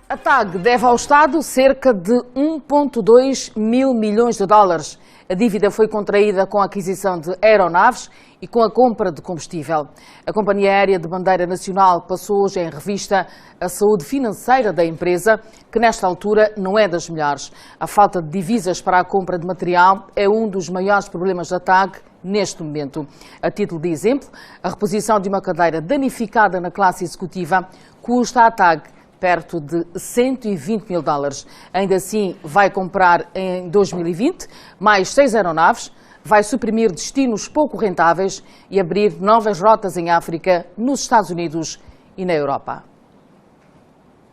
A TAG deve ao Estado cerca de 1,2 mil milhões de dólares. A dívida foi contraída com a aquisição de aeronaves e com a compra de combustível. A Companhia Aérea de Bandeira Nacional passou hoje em revista a saúde financeira da empresa, que nesta altura não é das melhores. A falta de divisas para a compra de material é um dos maiores problemas da TAG neste momento. A título de exemplo, a reposição de uma cadeira danificada na classe executiva custa à TAG perto de 120 mil dólares. Ainda assim, vai comprar em 2020 mais 6 aeronaves, vai suprimir destinos pouco rentáveis e abrir novas rotas em África, nos Estados Unidos e na Europa.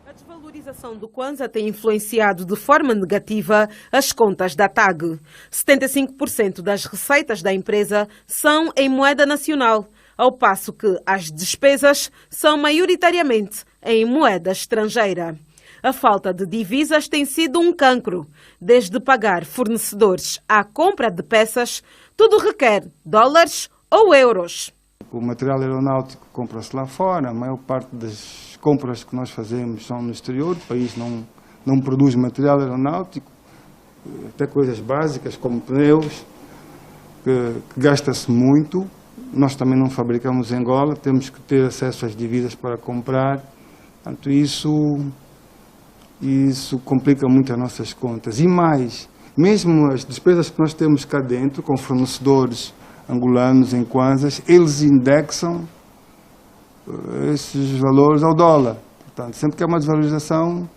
A desvalorização do Kwanza tem influenciado de forma negativa as contas da TAG. 75% das receitas da empresa são em moeda nacional, ao passo que as despesas são maioritariamente em moeda estrangeira. A falta de divisas tem sido um cancro. Desde pagar fornecedores à compra de peças, tudo requer dólares ou euros. O material aeronáutico compra-se lá fora, a maior parte das compras que nós fazemos são no exterior, o país não produz material aeronáutico, até coisas básicas como pneus, que gasta-se muito. Nós também não fabricamos em Angola, temos que ter acesso às divisas para comprar. Portanto, isso complica muito as nossas contas. E mais, mesmo as despesas que nós temos cá dentro, com fornecedores angolanos em kwanzas, eles indexam esses valores ao dólar. Portanto, sempre que há uma desvalorização,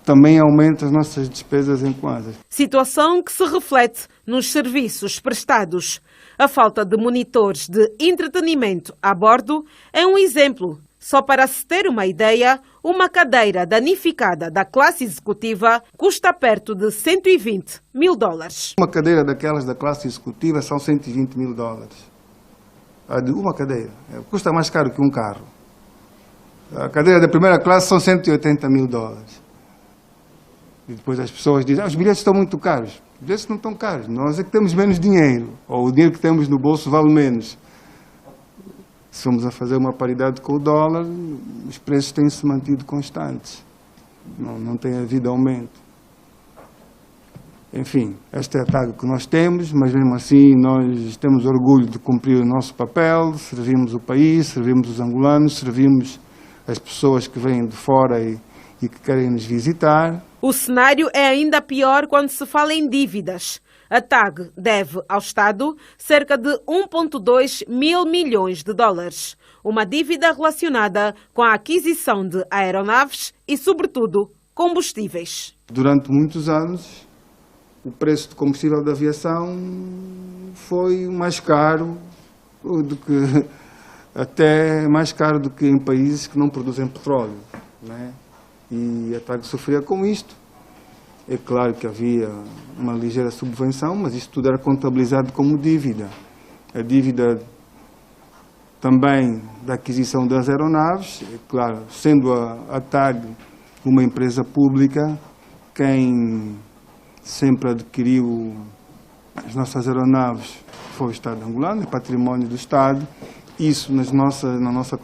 também aumenta as nossas despesas em kwanzas. Situação que se reflete nos serviços prestados. A falta de monitores de entretenimento a bordo é um exemplo. Só para se ter uma ideia, uma cadeira danificada da classe executiva custa perto de 120 mil dólares. Uma cadeira daquelas da classe executiva são 120 mil dólares. Uma cadeira. Custa mais caro que um carro. A cadeira da primeira classe são 180 mil dólares. E depois as pessoas dizem, os bilhetes estão muito caros. Os bilhetes não estão caros, nós é que temos menos dinheiro. Ou o dinheiro que temos no bolso vale menos. Se formos a fazer uma paridade com o dólar, os preços têm-se mantido constantes. Não tem havido aumento. Enfim, esta é a TAG que nós temos, mas mesmo assim nós temos orgulho de cumprir o nosso papel, servimos o país, servimos os angolanos, servimos as pessoas que vêm de fora e que querem nos visitar. O cenário é ainda pior quando se fala em dívidas. A TAG deve ao Estado cerca de 1,2 mil milhões de dólares. Uma dívida relacionada com a aquisição de aeronaves e, sobretudo, combustíveis. Durante muitos anos, o preço de combustível da aviação foi mais caro até mais caro do que em países que não produzem petróleo, né? E a TAG sofria com isto. É claro que havia uma ligeira subvenção, mas isto tudo era contabilizado como dívida. A dívida também da aquisição das aeronaves, é claro, sendo a TAG uma empresa pública, quem sempre adquiriu as nossas aeronaves foi o Estado angolano, é património do Estado. Isso na nossa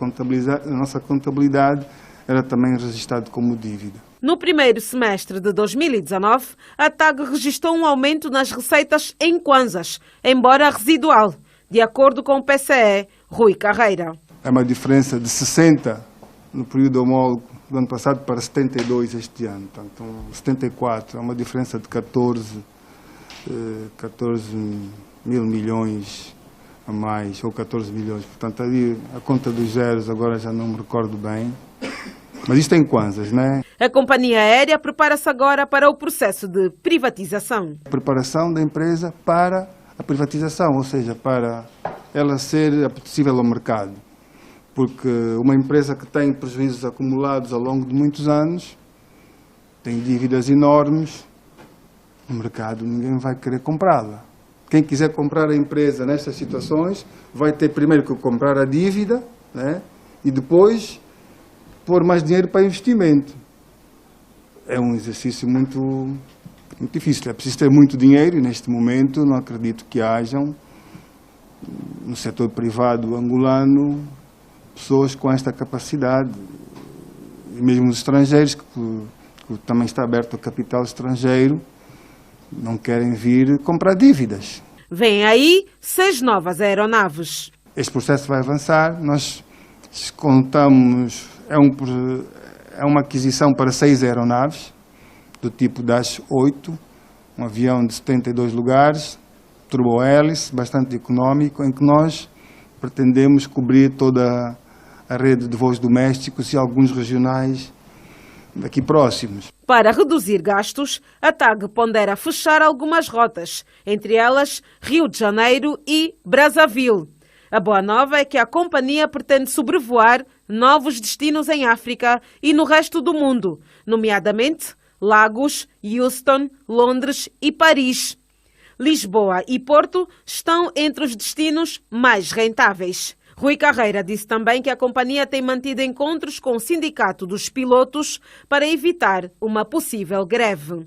contabilidade era também registrado como dívida. No primeiro semestre de 2019, a TAG registrou um aumento nas receitas em kwanzas, embora residual, de acordo com o PCE, Rui Carreira. É uma diferença de 60 no período homólogo do ano passado para 72 este ano. Portanto, 74, é uma diferença de 14 mil milhões a mais, ou 14 milhões. Portanto, ali a conta dos zeros agora já não me recordo bem. Mas isto em kwanzas, né? A companhia aérea prepara-se agora para o processo de privatização. A preparação da empresa para a privatização, ou seja, para ela ser apetecível ao mercado. Porque uma empresa que tem prejuízos acumulados ao longo de muitos anos, tem dívidas enormes, no mercado ninguém vai querer comprá-la. Quem quiser comprar a empresa nestas situações vai ter primeiro que comprar a dívida, né? E depois pôr mais dinheiro para investimento. É um exercício muito difícil. É preciso ter muito dinheiro e neste momento não acredito que hajam no setor privado angolano pessoas com esta capacidade. E mesmo os estrangeiros que porque também está aberto a capital estrangeiro, não querem vir comprar dívidas. Vêm aí 6 novas aeronaves. Este processo vai avançar, nós contamos, é uma aquisição para 6 aeronaves, do tipo Dash 8, um avião de 72 lugares, turbo-hélice, bastante económico, em que nós pretendemos cobrir toda a rede de voos domésticos e alguns regionais daqui próximos. Para reduzir gastos, a TAG pondera fechar algumas rotas, entre elas Rio de Janeiro e Brazzaville. A boa nova é que a companhia pretende sobrevoar novos destinos em África e no resto do mundo, nomeadamente Lagos, Houston, Londres e Paris. Lisboa e Porto estão entre os destinos mais rentáveis. Rui Carreira disse também que a companhia tem mantido encontros com o Sindicato dos Pilotos para evitar uma possível greve.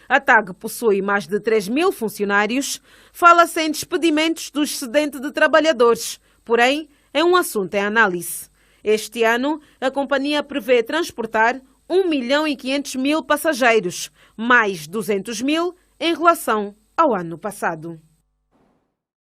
A TAG possui mais de 3.000 funcionários. Fala-se em despedimentos do excedente de trabalhadores, porém é um assunto em análise. Este ano, a companhia prevê transportar 1.500.000 passageiros, mais 200.000 em relação ao ano passado.